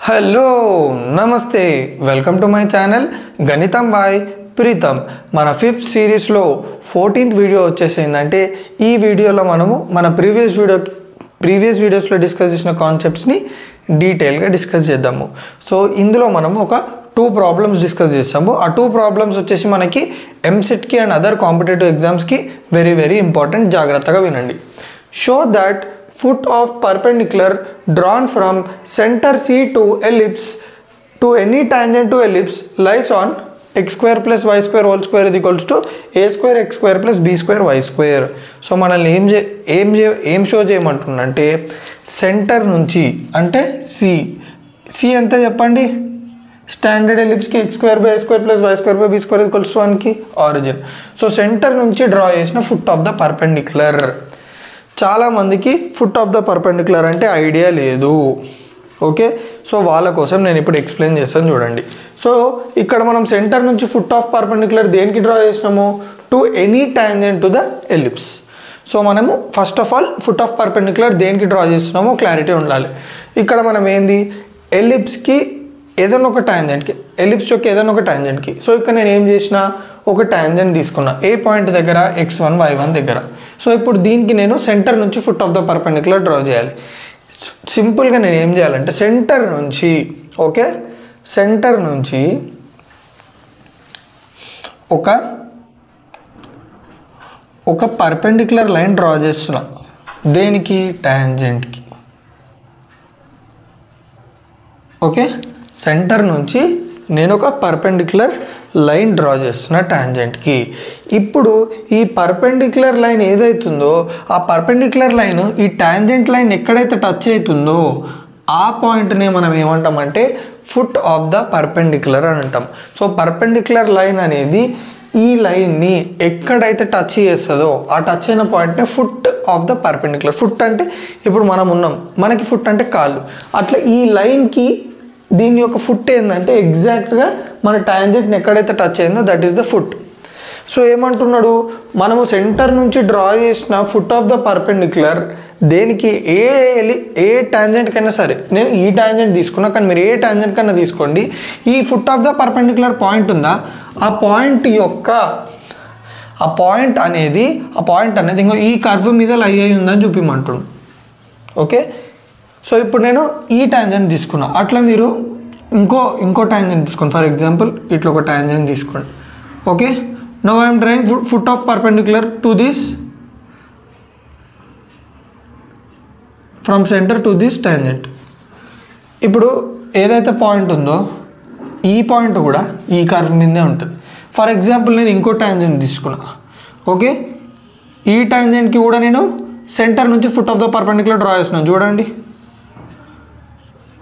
Hello నమస్తే welcome to my channel గణితం by Pritam. మన 5th సిరీస్లో 14th వీడియో వచ్చేసిందంటే ఈ వీడియోలో మనము మన ప్రీవియస్ వీడియోస్లో డిస్కస్ చేసిన కాన్సెప్ట్స్ని డీటెయిల్గా డిస్కస్ చేద్దాము. సో ఇందులో మనము ఒక 2 ప్రాబ్లమ్స్ డిస్కస్ చేస్తాము. ఆ 2 ప్రాబ్లమ్స్ వచ్చేసి మనకి ఎంసెట్కి అండ్ అదర్ కాంపిటేటివ్ ఎగ్జామ్స్కి వెరీ ఇంపార్టెంట్. జాగ్రత్తగా వినండి. Show that foot of perpendicular drawn from center C to ellipse to any tangent to ellipse lies on x square plus y square whole square is equals to a square x square plus b square y square. So మనల్ని ఏం show చేయమంటుందంటే centre నుంచి అంటే C ఎంత చెప్పండి, standard ఎలిప్స్కి x square by a square plus y square by b square is equals to 1కి origin. So centre నుంచి draw చేసిన foot of the perpendicular. చాలామందికి ఫుట్ ఆఫ్ ద పర్పెండిక్యులర్ అంటే ఐడియా లేదు. ఓకే, సో వాళ్ళ కోసం నేను ఇప్పుడు ఎక్స్ప్లెయిన్ చేస్తాను చూడండి. సో ఇక్కడ మనం సెంటర్ నుంచి ఫుట్ ఆఫ్ పర్పెండిక్యులర్ దేనికి డ్రా చేసినాము, to any tangent to the ellipse. So మనము first of all foot of perpendicular దేనికి డ్రా చేస్తున్నామో క్లారిటీ ఉండాలి. ఇక్కడ మనం ఏంది ఎలిప్స్కి ఏదైనా ఒక టాంజెంట్కి, ఎలిప్స్ యొక్క ఏదైనా ఒక టాంజెంట్కి. సో ఇక్కడ నేను ఏం చేసిన, ఒక టాంజెంట్ తీసుకున్నా ఏ పాయింట్ దగ్గర, x1 y1 దగ్గర. సో ఇప్పుడు దీనికి నేను సెంటర్ నుంచి foot of the perpendicular draw చేయాలి. సింపుల్గా నేను ఏం చేయాలంటే సెంటర్ నుంచి, ఓకే, సెంటర్ నుంచి ఒక పర్పెండిక్యులర్ లైన్ డ్రా చేస్తున్నా. దేనికి, టాంజెంట్కి. ఓకే, సెంటర్ నుంచి నేను ఒక పర్పెండిక్యులర్ లైన్ డ్రా చేస్తున్నా టాంజెంట్కి. ఇప్పుడు ఈ పర్పెండిక్యులర్ లైన్ ఏదైతుందో ఆ పర్పెండిక్యులర్ లైన్ ఈ టాంజెంట్ లైన్ ఎక్కడైతే టచ్ అవుతుందో ఆ పాయింట్నే మనం ఏమంటామంటే ఫుట్ ఆఫ్ ద పర్పెండిక్యులర్ అని అంటాం. సో పర్పెండిక్యులర్ లైన్ అనేది ఈ లైన్ని ఎక్కడైతే టచ్ చేస్తుందో ఆ టచ్ అయిన పాయింట్నే foot of the perpendicular. Foot అంటే ఇప్పుడు మనం ఉన్నాం, మనకి ఫుట్ అంటే కాళ్ళు. అట్లా ఈ లైన్కి దీని యొక్క ఫుట్ ఏంటంటే ఎగ్జాక్ట్గా మన టాంజెంట్ని ఎక్కడైతే టచ్ అయిందో that is the foot. So ఏమంటున్నాడు, మనము సెంటర్ నుంచి డ్రా చేసిన ఫుట్ ఆఫ్ ద పర్పెండిక్యులర్ దేనికి, ఏ టాంజెంట్కైనా సరే. నేను ఈ టాంజెంట్ తీసుకున్నా, కానీ మీరు ఏ టాంజెంట్ కన్నా తీసుకోండి. ఈ ఫుట్ ఆఫ్ ద పర్పెండిక్యులర్ పాయింట్ ఉందా, ఆ పాయింట్ అనేది ఇంకో ఈ కర్వ్ మీద లై అయి ఉందని చూపిమంటుండు. ఓకే, సో ఇప్పుడు నేను ఈ టాంజెంట్ తీసుకున్నా, అట్లా మీరు ఇంకో టాంజెంట్ తీసుకోండి. ఫర్ ఎగ్జాంపుల్ ఇట్లా ఒక టాంజెంట్ తీసుకోండి. Okay, now I'm drawing foot of perpendicular to this from centre to this tangent. ఇప్పుడు ఏదైతే పాయింట్ ఉందో ఈ పాయింట్ కూడా ఈ కర్వ్ మీదే ఉంటుంది. ఫర్ ఎగ్జాంపుల్ నేను ఇంకో టాంజెంట్ తీసుకున్నా. ఓకే, ఈ టాంజెంట్కి కూడా నేను సెంటర్ నుంచి foot of the perpendicular draw చేస్తున్నాను చూడండి.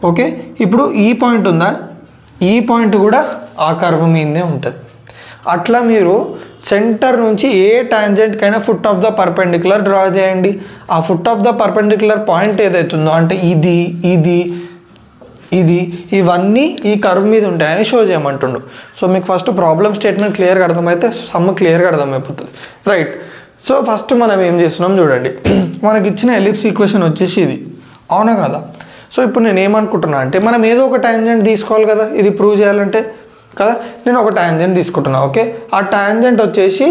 ఓకే, ఇప్పుడు ఈ పాయింట్ ఉందా, ఈ పాయింట్ కూడా ఆ కర్వ్ మీదే ఉంటుంది. అట్లా మీరు సెంటర్ నుంచి ఏ టాంజెంట్కైనా foot of the perpendicular draw చేయండి. ఆ ఫుట్ ఆఫ్ ద పర్పెండిక్యులర్ పాయింట్ ఏదైతుందో అంటే ఇది ఇవన్నీ ఈ కర్వ్ మీద ఉంటాయని షో చేయమంటుండు. సో మీకు ఫస్ట్ ప్రాబ్లమ్ స్టేట్మెంట్ క్లియర్గా అర్థమైతే సమ్ క్లియర్గా అర్థమైపోతుంది, రైట్. సో ఫస్ట్ మనం ఏం చేస్తున్నాం చూడండి, మనకి ఇచ్చిన ఎలిప్స్ ఈక్వేషన్ వచ్చేసి ఇది, అవునా కదా. సో ఇప్పుడు నేను ఏమనుకుంటున్నా అంటే మనం ఏదో ఒక టాంజెంట్ తీసుకోవాలి కదా ఇది ప్రూవ్ చేయాలంటే కదా. నేను ఒక టాంజెంట్ తీసుకుంటున్నా. ఓకే, ఆ టాంజెంట్ వచ్చేసి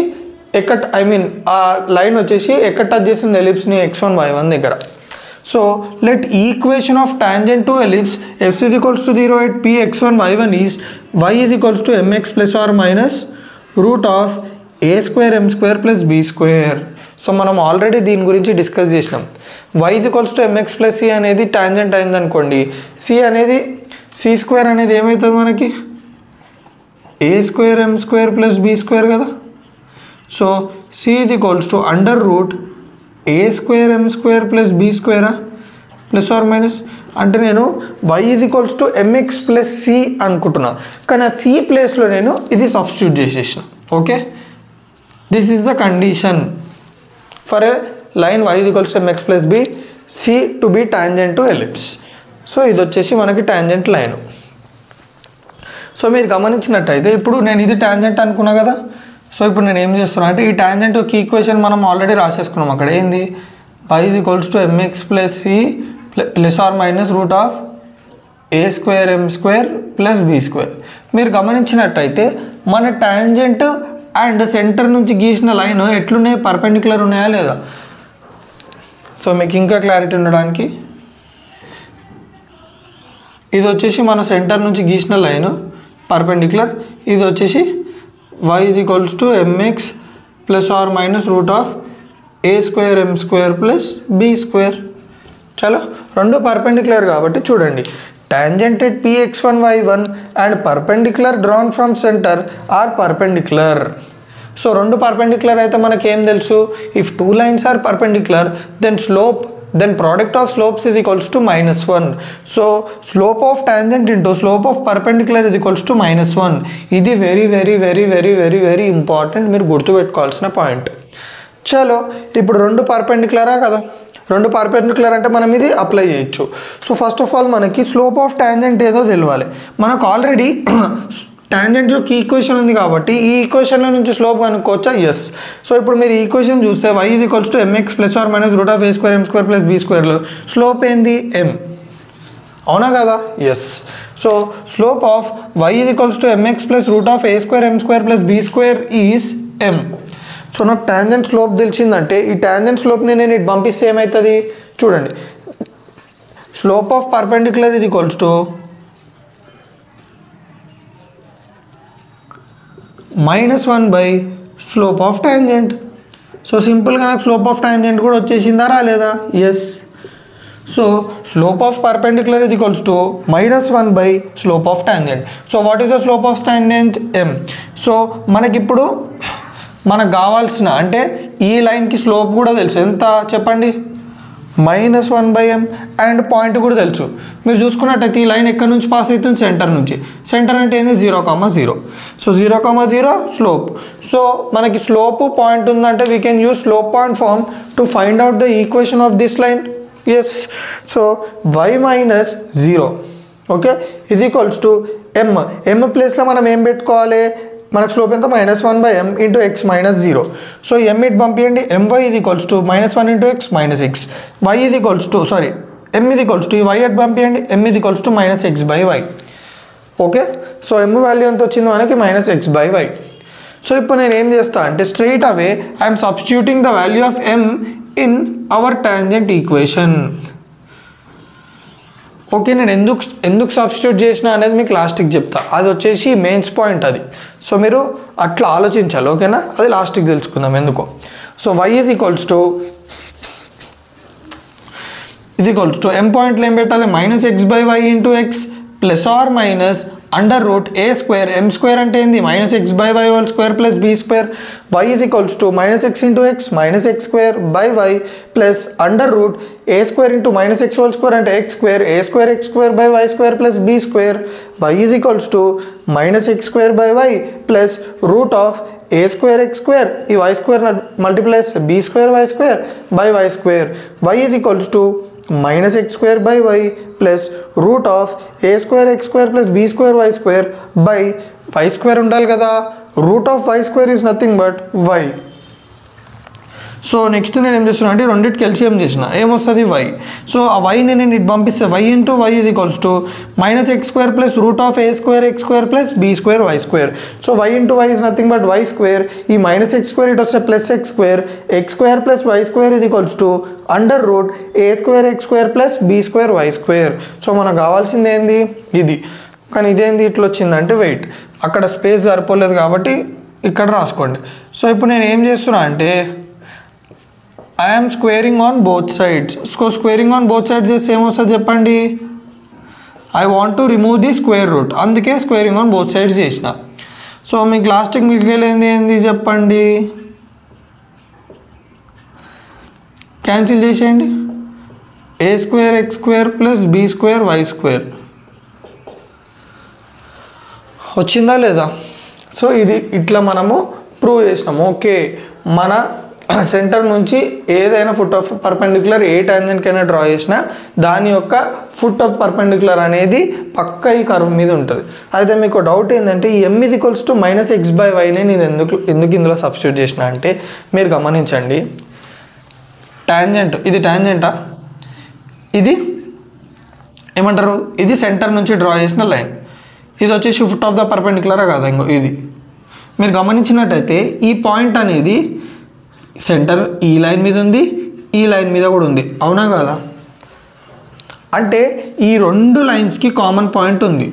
ఆ లైన్ వచ్చేసి ఎక్కడ టచ్ చేసింది ఎలిప్స్ని, x1 y1 దగ్గర. So let equation of tangent to ellipse s is equals to 0 at p x1 y1 is y is equals to mx plus or minus root of a square m square plus b square. So మనం already దీని గురించి discuss చేసినాం. y is equals to mx plus c అనేది tangent అయిందనుకోండి, c square అనేది ఏమవుతుంది మనకి, a square m square plus b square కదా. So c is equals to under root a square m square plus b square plus or minus. అంటే నేను y is equals to mx plus c అనుకుంటున్నా, కానీ ఆ c ప్లేస్లో నేను ఇది substitute చేసేసిన. Okay, this is the condition for a line y is equals to mx plus b, c to be tangent to ellipse. So ఇది వచ్చేసి మనకి టాంజెంట్ లైన్. సో మీరు గమనించినట్టయితే ఇప్పుడు నేను ఇది టాంజెంట్ అనుకున్నా కదా. సో ఇప్పుడు నేను ఏం చేస్తున్నా అంటే ఈ టాంజెంట్ ఒక ఈక్వేషన్ మనం ఆల్రెడీ రాసేసుకున్నాం. అక్కడ ఏంది, y is equals to mx plus c plus or minus root of a square m square plus b square. మీరు గమనించినట్టయితే మన టాంజెంట్ అండ్ సెంటర్ నుంచి గీసిన లైన్ ఎట్లున్నాయి, పర్పెండిక్యులర్ ఉన్నాయా లేదా? సో మీకు ఇంకా క్లారిటీ ఉండడానికి ఇది వచ్చేసి మన సెంటర్ నుంచి గీసిన లైన్ పర్పెండిక్యులర్, ఇది వచ్చేసి y is equals to mx plus or minus root of a square m square plus b square. చలో రెండు పర్పెండిక్యులర్ కాబట్టి చూడండి, tangent at px1 y1 and perpendicular drawn from center are perpendicular. So రెండు perpendicular అయితే మనకి ఏం తెలుసు, if two lines are perpendicular then product of slopes is equals to -1. So slope of tangent into slope of perpendicular is equals to -1. ఇది very very very very very very important, మీరు గుర్తుపెట్టుకోవాల్సిన point. చలో ఇప్పుడు రెండు పర్పెండిక్యులరా కదా, రెండు perpendicular అంటే మనం ఇది అప్లై చేయొచ్చు. సో ఫస్ట్ ఆఫ్ ఆల్ మనకి స్లోప్ ఆఫ్ టాంజెంట్ ఏదో తెలియాలి. మనకు ఆల్రెడీ టాంజెంట్ యొక్క ఈక్వేషన్ ఉంది కాబట్టి ఈ ఈక్వేషన్లో నుంచి స్లోప్ కనుక్కోవచ్చా? ఎస్. సో ఇప్పుడు మీరు ఈక్వేషన్ చూస్తే y is equals to mx plus or minus root of a square m square plus b స్క్వేర్లో స్లోప్ ఏంది? m. అవునా కదా? Yes. So slope of y is equals to mx plus root of a square m square plus b square is m. So నాకు tangent slope తెలిసిందంటే ఈ tangent స్లోప్ని నేను ఇటు పంపిస్తే ఏమవుతుంది చూడండి, స్లోప్ ఆఫ్ పర్పెండిక్యులర్ ఇది equals to -1 by slope of tangent. So సింపుల్గా నాకు స్లోప్ ఆఫ్ టాంజెంట్ కూడా వచ్చేసిందా రాలేదా? Yes. So slope of perpendicular ఇది equals to -1 by slope of tangent. So what is the slope of tangent? m. So మనకిప్పుడు మనకు కావాల్సిన అంటే ఈ లైన్కి స్లోప్ కూడా తెలుసు, ఎంత చెప్పండి? -1 బై m. అండ్ పాయింట్ కూడా తెలుసు. మీరు చూసుకున్నట్టయితే ఈ లైన్ ఎక్కడి నుంచి పాస్ అవుతుంది? సెంటర్ నుంచి. సెంటర్ అంటే ఏంది? 0,0. So 0,0 slope. సో మనకి స్లోప్ పాయింట్ ఉందంటే we can use slope point form to find out the equation of this line. Yes. So y minus 0 okay is equals to m. m ప్లేస్లో మనం ఏం పెట్టుకోవాలి? మనకు స్లోప్ ఎంత? -1 by m into x minus 0. So m it పంపించండి, my is equals to -1 into x minus x. y is equals to m is equals to ఈ y at పంపించండి, m is equals to -x by y. Okay. So m value ఎంత వచ్చింది మనకి? -x by y. So ఇప్పుడు నేను ఏం చేస్తా అంటే straight away I'm substituting the value of m in our tangent equation. Okay, నేను ఎందుకు సబ్స్టిట్యూట్ చేసిన అనేది మీకు లాస్ట్కి చెప్తా. అది వచ్చేసి మెయిన్స్ పాయింట్ అది. సో మీరు అట్లా ఆలోచించాలి, ఓకేనా? అది లాస్ట్కి తెలుసుకుందాం ఎందుకో. So y is equals to m పాయింట్లో ఏం పెట్టాలి? -x by y into x plus or minus under root a square m square అంటే ఏంది? -x by y whole square plus b square. y is equals to -x into x -x square by y plus under root a square into -x whole square అంటే x square a square x square by y square plus b square. y is equals to -x square by y plus root of a square x square ఈ y square multiplies b square y square by y square. y is equals to -x square by y plus root of a square x square plus b square y square by y square ఉండాలి కదా, root of y square is nothing but y. So next నేను ఏం చేస్తున్నా అంటే రెండింటికి LCM చేసిన ఏమొస్తుంది? y. So ఆ వైని నేను ఇటు పంపిస్తే y into y is equals to -x square plus root of a square x square plus b square y square. So y into y is nothing but y square. ఈ -x square ఇటు వస్తే plus x square plus y square is equals to under root a square x square plus b square y square. So మనకు కావాల్సింది ఏంది? ఇది. కానీ ఇదేంది ఇట్లా వచ్చిందంటే వెయిట్, అక్కడ స్పేస్ సరిపోలేదు కాబట్టి ఇక్కడ రాసుకోండి. సో ఇప్పుడు నేను ఏం చేస్తున్నా అంటే I am squaring on both sides. So squaring on both sides is same వస్తుంది చెప్పండి. I want to remove the square root, అందుకే squaring on both sides చేసిన. సో మీకు లాస్ట్కి మిగిలింది ఏంది చెప్పండి? క్యాన్సిల్ చేసేయండి. A square x square plus b square y square వచ్చిందా లేదా? సో ఇది ఇట్లా మనము ప్రూవ్ చేసినాము. ఓకే, మన సెంటర్ నుంచి ఏదైనా ఫుట్ ఆఫ్ పర్పెండిక్యులర్ ఏ టాంజెంట్కైనా డ్రా చేసినా దాని యొక్క ఫుట్ ఆఫ్ పర్పెండిక్యులర్ అనేది పక్క ఈ కర్వ్ మీద ఉంటుంది. అయితే మీకు డౌట్ ఏంటంటే ఈ m is equals to -x by వైని నేను ఎందుకు ఇందులో సబ్స్టిట్యూట్ చేసిన అంటే మీరు గమనించండి, టాంజెంట్ ఇది టాంజెంటా, ఇది ఏమంటారు, ఇది సెంటర్ నుంచి డ్రా చేసిన లైన్, ఇది వచ్చి షిఫ్ట్ ఆఫ్ ద పర్పెండిక్యులర్ కాదా, ఇంకో ఇది మీరు గమనించినట్టయితే ఈ పాయింట్ అనేది సెంటర్ ఈ లైన్ మీద ఉంది, ఈ లైన్ మీద కూడా ఉంది, అవునా కాదా? అంటే ఈ రెండు లైన్స్కి కామన్ పాయింట్ ఉంది,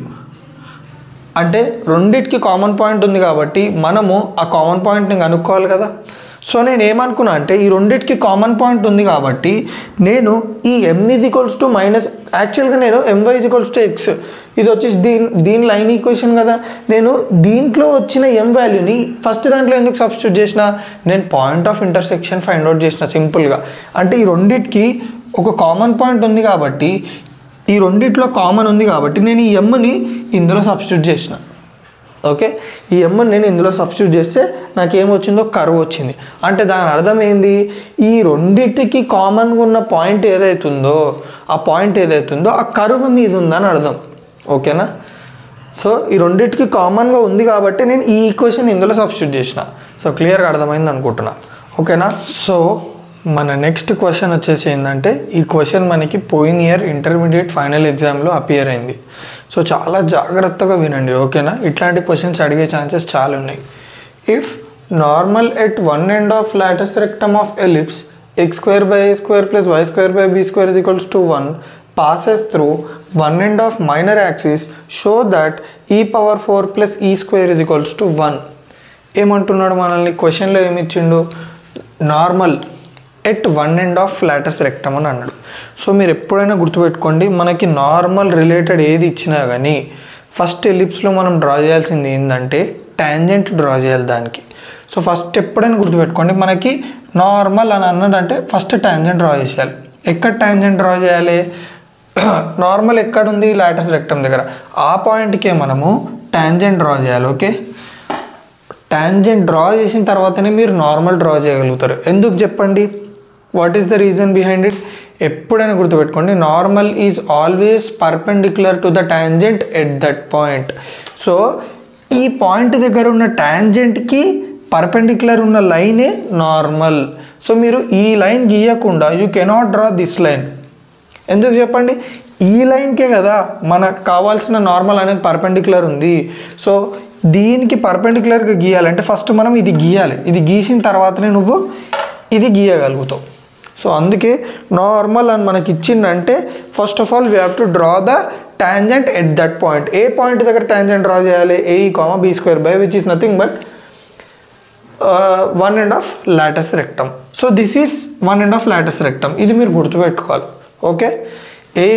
అంటే రెండిటికి కామన్ పాయింట్ ఉంది కాబట్టి మనము ఆ కామన్ పాయింట్ని కనుక్కోవాలి కదా. సో నేను ఏమనుకున్నా అంటే ఈ రెండిటికి కామన్ పాయింట్ ఉంది కాబట్టి నేను ఈ m = మైనస్, యాక్చువల్గా నేను my = x, ఇది వచ్చేసి దీని లైన్ ఈక్వేషన్ కదా, నేను దీంట్లో వచ్చిన m వాల్యూని ఫస్ట్ దాంట్లో ఎందుకు సబ్స్టిట్యూట్ చేసిన, నేను point of intersection find out చేసిన సింపుల్గా. అంటే ఈ రెండిటికి ఒక కామన్ పాయింట్ ఉంది కాబట్టి, ఈ రెండిట్లో కామన్ ఉంది కాబట్టి నేను ఈ mని ఇందులో సబ్స్టిట్యూట్ చేసిన. ఓకే, ఈ mని నేను ఇందులో సబ్స్టిట్యూట్ చేస్తే నాకు ఏమొచ్చిందో కర్వ్ వచ్చింది. అంటే దాని అర్థం ఏంది, ఈ రెండింటికి కామన్గా ఉన్న పాయింట్ ఏదైతుందో ఆ కర్వ్ మీద ఉందని అర్థం. ఓకేనా, సో ఈ రెండింటికి కామన్గా ఉంది కాబట్టి నేను ఈ ఈక్వేషన్ ఇందులో సబ్స్టిట్యూట్ చేసిన. సో క్లియర్గా అర్థమైంది అనుకుంటున్నా. ఓకేనా, సో మన నెక్స్ట్ క్వశ్చన్ వచ్చేసి ఏంటంటే, ఈ క్వశ్చన్ మనకి పోయిన ఇయర్ ఇంటర్మీడియట్ ఫైనల్ ఎగ్జామ్లో అపియర్ అయింది. సో చాలా జాగ్రత్తగా వినండి. ఓకేనా, ఇట్లాంటి క్వశ్చన్స్ అడిగే ఛాన్సెస్ చాలా ఉన్నాయి. If normal at one end of latus rectum of ellipse x² + y² b² = 1 passes through one end of minor axis, show that e⁴ + e² = 1. ఏమంటున్నాడు మనల్ని, క్వశ్చన్లో ఏమి ఇచ్చిండు, normal at one end of latus rectum అని అన్నాడు. So మీరు ఎప్పుడైనా గుర్తుపెట్టుకోండి, మనకి నార్మల్ రిలేటెడ్ ఏది ఇచ్చినా కానీ ఫస్ట్ ఎలిప్స్లో మనం డ్రా చేయాల్సింది ఏంటంటే ట్యాంజెంట్ డ్రా చేయాలి దానికి. సో ఫస్ట్ ఎప్పుడైనా గుర్తుపెట్టుకోండి, మనకి నార్మల్ అని అన్నాడంటే ఫస్ట్ ట్యాంజెంట్ డ్రా చేసేయాలి. ఎక్కడ ట్యాంజెంట్ డ్రా చేయాలి, నార్మల్ ఎక్కడుంది, లాటస్ రెక్టమ్ దగ్గర, ఆ పాయింట్కే మనము ట్యాంజెంట్ డ్రా చేయాలి. ఓకే, ట్యాంజెంట్ డ్రా చేసిన తర్వాతనే మీరు నార్మల్ డ్రా చేయగలుగుతారు. ఎందుకు చెప్పండి, what is the reason behind it? ఎప్పుడైనా గుర్తుపెట్టుకోండి, normal is always perpendicular to the tangent at that point. So ఈ పాయింట్ దగ్గర ఉన్న ట్యాంజెంట్కి పర్పెండిక్యులర్ ఉన్న లైనే నార్మల్. సో మీరు ఈ లైన్ గీయకుండా you cannot draw this line. ఎందుకు చెప్పండి, ఈ లైన్కే కదా మనకు కావాల్సిన నార్మల్ అనేది పర్పెండిక్యులర్ ఉంది. సో దీనికి పర్పెండిక్యులర్గా గీయాలంటే ఫస్ట్ మనం ఇది గీయాలి, ఇది గీసిన తర్వాతనే నువ్వు ఇది గీయగలుగుతావు. సో అందుకే నార్మల్ అని మనకి ఇచ్చిందంటే first of all we have to draw the tangent at that point. ఏ పాయింట్ దగ్గర ట్యాంజెంట్ డ్రా చేయాలి, ae, which is nothing but one end of latus rectum. So this is one end of latus rectum, ఇది మీరు గుర్తుపెట్టుకోవాలి. Okay, ae,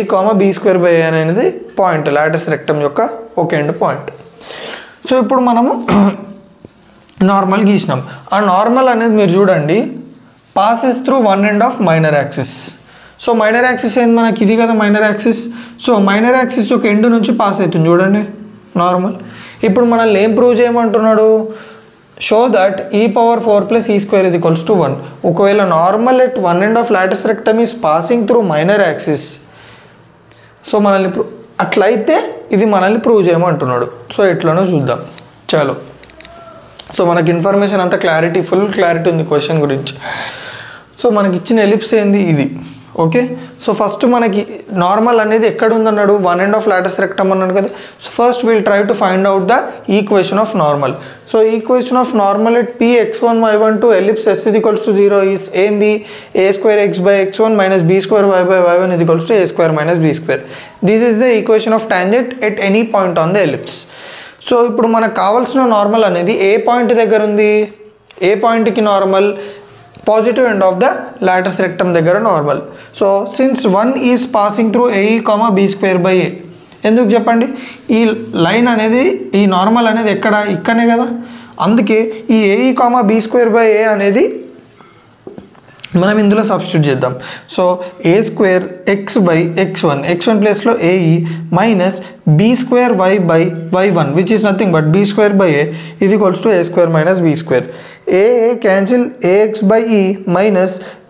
అనేది point, latus rectum యొక్క ఒక end point. So ఇప్పుడు మనము నార్మల్ గీసినాం. ఆ నార్మల్ అనేది మీరు చూడండి passes through one end of minor axis. So minor axis ఏంది మనకి, ఇది కదా minor axis. So minor axis యొక్క ఎండ్ నుంచి పాస్ అవుతుంది చూడండి నార్మల్. ఇప్పుడు మనల్ని ఏం ప్రూవ్ చేయమంటున్నాడు, షో దట్ e⁴ + e² = 1. ఒకవేళ normal at one end of latus rectum is passing through minor axis, so మనల్ని అట్లయితే ఇది మనల్ని ప్రూవ్ చేయమంటున్నాడు. సో ఎట్లనో చూద్దాం చలో. సో మనకి ఇన్ఫర్మేషన్ అంతా ఫుల్ క్లారిటీ ఉంది క్వశ్చన్ గురించి. సో మనకి ఇచ్చిన ఎలిప్స్ ఏంది, ఇది. ఓకే, సో ఫస్ట్ మనకి నార్మల్ అనేది ఎక్కడ ఉందన్నాడు, one end of latus rectum అన్నాడు కదా. So first we'll try to find out the equation of normal. So equation of normal at px1 y1 ellipse s = 0 is ఏంది, a²x/x1 - b²y/y1 = a² - b². This is the equation of tangent at any point on the ellipse. So ఇప్పుడు మనకు కావాల్సిన normal అనేది ఏ point దగ్గర ఉంది, ఏ పాయింట్కి normal, positive end of the latus rectum దగ్గర normal. So since 1 is passing through ae, b²/a. ఎందుకు చెప్పండి, ఈ లైన్ అనేది ఈ నార్మల్ అనేది ఇక్కడనే కదా, అందుకే ఈ ae, b²/a అనేది మనం ఇందులో సబ్స్టిట్యూట్ చేద్దాం. సో a²x/x1 ప్లేస్లో ae -b²y/y1 which is nothing but b²/a = a² - b². a cancel, ax/e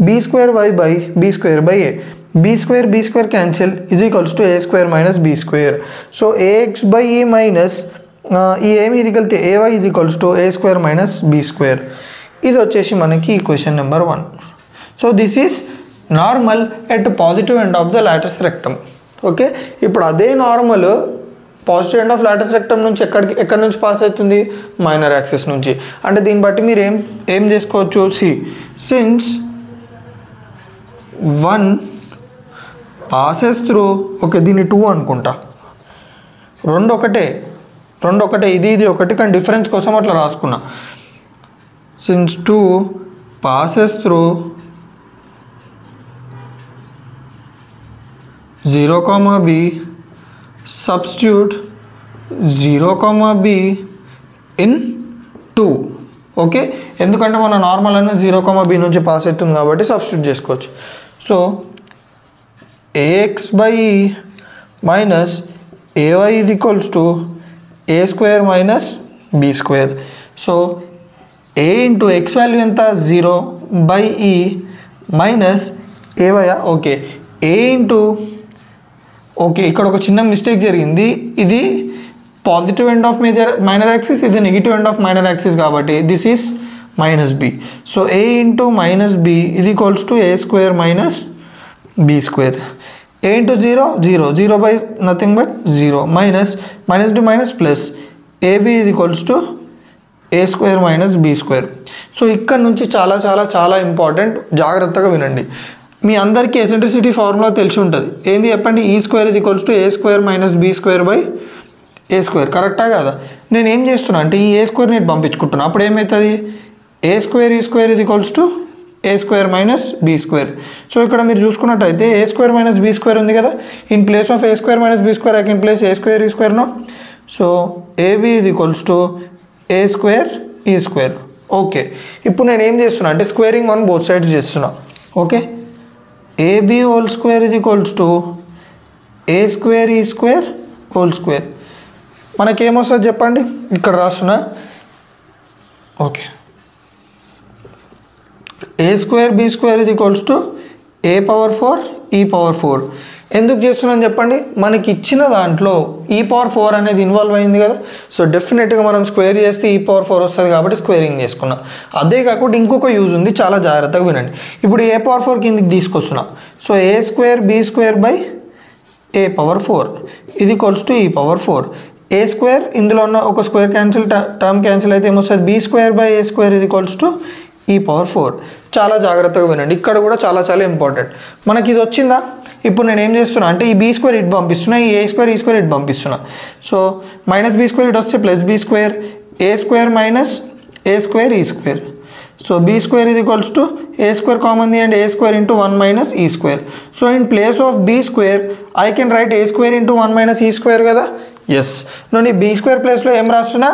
-b²y/b²/a, b² cancel = a² - b². So ax/e minus ఈ ఏమి ఇది కలితే ay = a² - b². ఇది వచ్చేసి మనకి equation number 1. So this is normal at positive end of the latus rectum. Okay, ఇప్పుడు అదే normal positive end of latus rectum నుంచి ఎక్కడి నుంచి పాస్ అవుతుంది? మైనర్ యాక్సిస్ నుంచి. అంటే దీన్ని బట్టి మీరు ఏం చేసుకోవచ్చు? సిన్స్ 1 పాసెస్ త్రూ, ఓకే దీన్ని 2 అనుకుంటా, రెండు ఒకటే ఇది ఒకటి, కానీ డిఫరెన్స్ కోసం అట్లా రాసుకున్నా. Since 2 passes through 0, b, substitute 0, b in 2. Okay, ఎందుకంటే మన నార్మల్ అన్న 0, b నుంచి పాస్ అవుతుంది కాబట్టి సబ్స్టిట్యూట్ చేసుకోవచ్చు. So ax/e minus ay is equals to a square minus b square. So a into x value ఎంత? 0/e minus ay. Okay, a into, okay ఇక్కడ ఒక చిన్న మిస్టేక్ జరిగింది. ఇది positive end of minor axis, ఇది negative end of minor axis కాబట్టి this is minus b. So a into minus b ఇది equals to a square minus b square. a into 0 by nothing but 0 minus to minus plus ab ఇది equals to a square minus b square. So ఇక్కడ నుంచి చాలా చాలా చాలా important, జాగ్రత్తగా వినండి. మీ అందరికీ ఎసెంట్రిసిటీ ఫార్ములా తెలిసి ఉంటుంది. ఏంది చెప్పండి? ఈ స్క్వేర్ ఇది equals to a square minus b square by a square. కరెక్టా కదా? నేను ఏం చేస్తున్నా అంటే ఈ a స్క్వేర్ని ఇటు పంపించుకుంటున్నా. అప్పుడు ఏమవుతుంది? a స్క్వేర్ ఈ స్క్వేర్ ఇది equals to a square minus b square. So ఇక్కడ మీరు చూసుకున్నట్టయితే a square minus b square ఉంది కదా, in place of a square minus b square I can place a square e square no. So ab ఇది equals to a square e square. Okay, ఇప్పుడు నేను ఏం చేస్తున్నా అంటే స్క్వేరింగ్ ఆన్ బోత్ సైడ్స్ చేస్తున్నా. Okay, ab whole square ఇది equals to a square e square whole square. మనకేమొస్తుంది చెప్పండి? ఇక్కడ రాస్తున్నా. Okay, a square b square ఇది equals to a power 4 e power 4. ఎందుకు చేస్తున్నాను చెప్పండి? మనకి ఇచ్చిన దాంట్లో e పవర్ 4 అనేది ఇన్వాల్వ్ అయింది కదా. సో డెఫినెట్గా మనం స్క్వేర్ చేస్తే e పవర్ 4 వస్తుంది కాబట్టి స్క్వేరింగ్ చేసుకున్నాం. అదే కాకుండా ఇంకొక యూజ్ ఉంది, చాలా జాగ్రత్తగా వినండి. ఇప్పుడు a పవర్ 4 కిందకి తీసుకొస్తున్నా. So a square b square by a power 4 ఇది equals to e power 4. a square ఇందులో ఉన్న ఒక స్క్వేర్ క్యాన్సిల్, టర్మ్ క్యాన్సిల్ అయితే ఏమొస్తుంది? b square by a square ఇది ఈక్వల్స్ టు e పవర్ 4. చాలా జాగ్రత్తగా వినండి, ఇక్కడ కూడా చాలా చాలా ఇంపార్టెంట్. మనకి ఇది వచ్చిందా? ఇప్పుడు నేను ఏం చేస్తున్నా అంటే ఈ b స్క్వేర్ ఇటు పంపిస్తున్నా, ఈ a స్క్వేర్ ఈ స్క్వేర్ ఇటు పంపిస్తున్నా. సో మైనస్ b స్క్వేర్ ఇటు వస్తే plus b square, a square minus a square e square. So b square ఇది equals to a square common and a square into 1 minus e square. So in place of b square I can write a square into 1 minus e square కదా. Yes, నేను ఈ b square ప్లేస్లో ఏం రాస్తున్నా?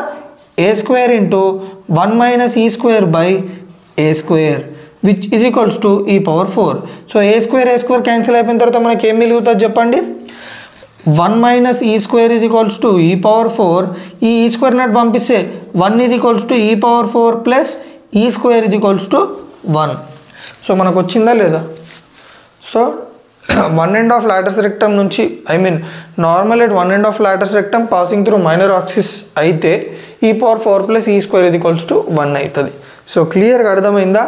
a square into 1 minus e square by a square which is equals to e power 4. So a square cancel అయిపోయిన తర్వాత మనకి ఏం మిగులుతుంది చెప్పండి? 1 మైనస్ ఈ స్క్వేర్ ఇది ఈక్వల్స్ టు ఈ పవర్ 4. ఈ స్క్వేర్ నాట్ పంపిస్తే 1 ఇది equals to e power 4 plus e square ఇది ఈక్వల్స్ టు 1. సో మనకు వచ్చిందా లేదా? So 1 end of lattice rectum నుంచి normal at 1 end of lattice rectum passing through minor axis అయితే e power 4 plus e square ఇది equals to 1 అవుతుంది. So క్లియర్గా అర్థమైందా?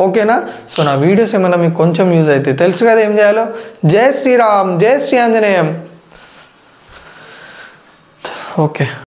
ఓకేనా? సో నా వీడియోస్ ఏమైనా మీకు కొంచెం యూజ్ అయితే తెలుసు కదా ఏం చేయాలో. జై శ్రీరామ్, జై శ్రీ ఆంజనేయం. ఓకే.